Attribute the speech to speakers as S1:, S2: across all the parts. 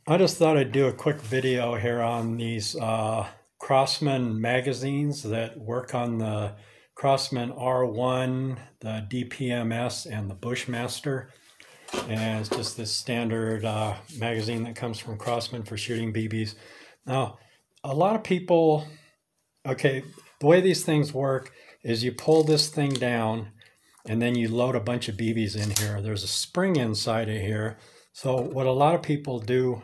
S1: I just thought I'd do a quick video here on these Crosman magazines that work on the Crosman R1, the DPMS, and the Bushmaster. And it's just this standard magazine that comes from Crosman for shooting BBs. Now, a lot of people, okay, the way these things work is you pull this thing down and then you load a bunch of BBs in here. There's a spring inside of here. So what a lot of people do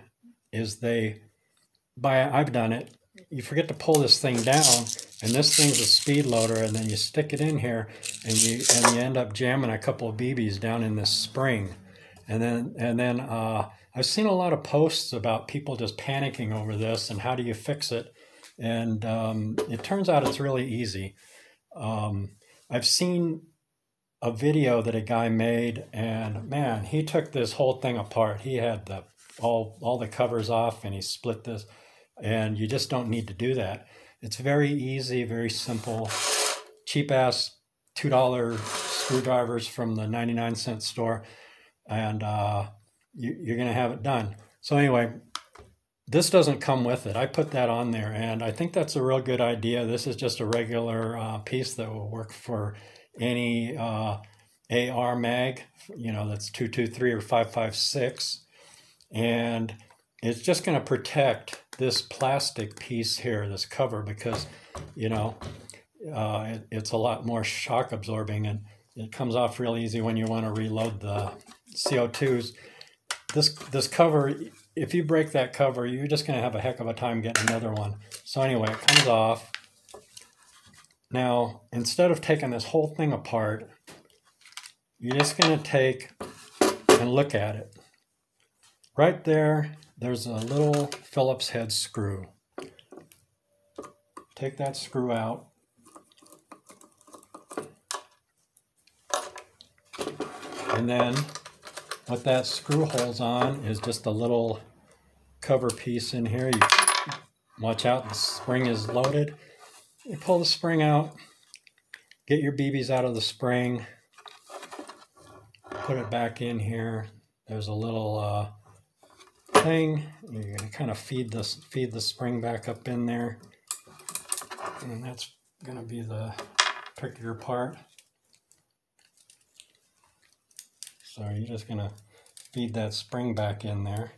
S1: is I've done it, you forget to pull this thing down, and this thing's a speed loader, and then you stick it in here, and you end up jamming a couple of BBs down in this spring. And then I've seen a lot of posts about people just panicking over this and how do you fix it. And it turns out it's really easy. I've seen a video that a guy made, and man, he took this whole thing apart. He had all the covers off, and he split this, and you just don't need to do that. It's very easy, very simple, cheap ass $2 screwdrivers from the 99-cent store, and you're gonna have it done. So anyway, this doesn't come with it. I put that on there, and I think that's a real good idea. This is just a regular piece that will work for any AR mag, that's 223 or 556. And it's just going to protect this plastic piece here, this cover, because, it's a lot more shock absorbing, and it comes off real easy when you want to reload the CO2s. This cover, if you break that cover, you're just going to have a heck of a time getting another one. So anyway, it comes off. Now, instead of taking this whole thing apart, you're just going to take and look at it. Right there, there's a little Phillips head screw. Take that screw out. And then what that screw holds on is just a little cover piece in here. You watch out, the spring is loaded. You pull the spring out, get your BBs out of the spring, put it back in here. There's a little thing. You're going to kind of feed the spring back up in there, and that's going to be the trickier part. So you're just going to feed that spring back in there.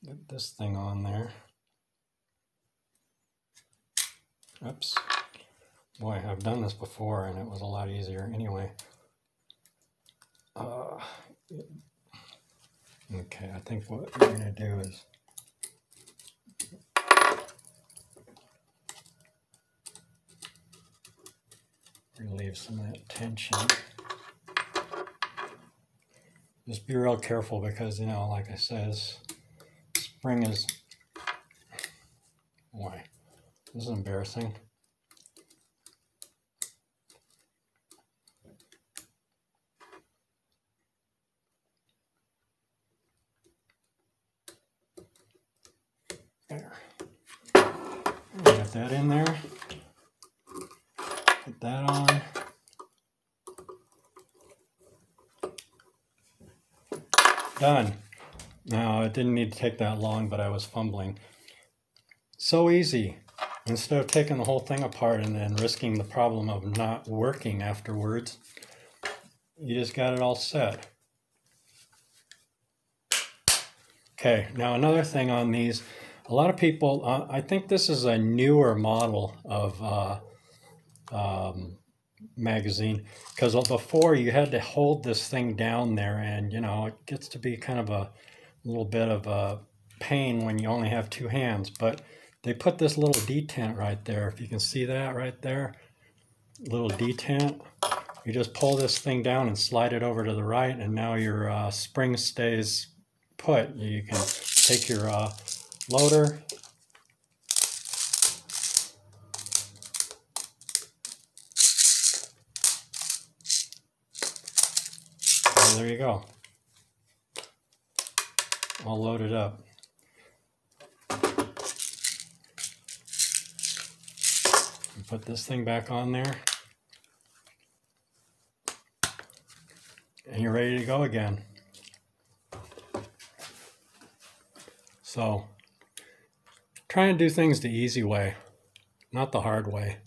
S1: Get this thing on there. Oops. Boy, I've done this before and it was a lot easier. Anyway. Okay, I think what we're going to do is relieve some of that tension. Just be real careful because, like I said, this spring is... Boy, this is embarrassing. There. Get that in there. Put that on. Done. Now, it didn't need to take that long, but I was fumbling. So easy. Instead of taking the whole thing apart and then risking the problem of not working afterwards, you just got it all set. Okay, now another thing on these, a lot of people, I think this is a newer model of magazine, because before you had to hold this thing down there, and it gets to be kind of a little bit of a pain when you only have two hands, but they put this little detent right there. If you can see that right there, little detent. You just pull this thing down and slide it over to the right, and now your spring stays put. You can take your loader, and there you go, all loaded up. You put this thing back on there, and you're ready to go again. So try and do things the easy way, not the hard way.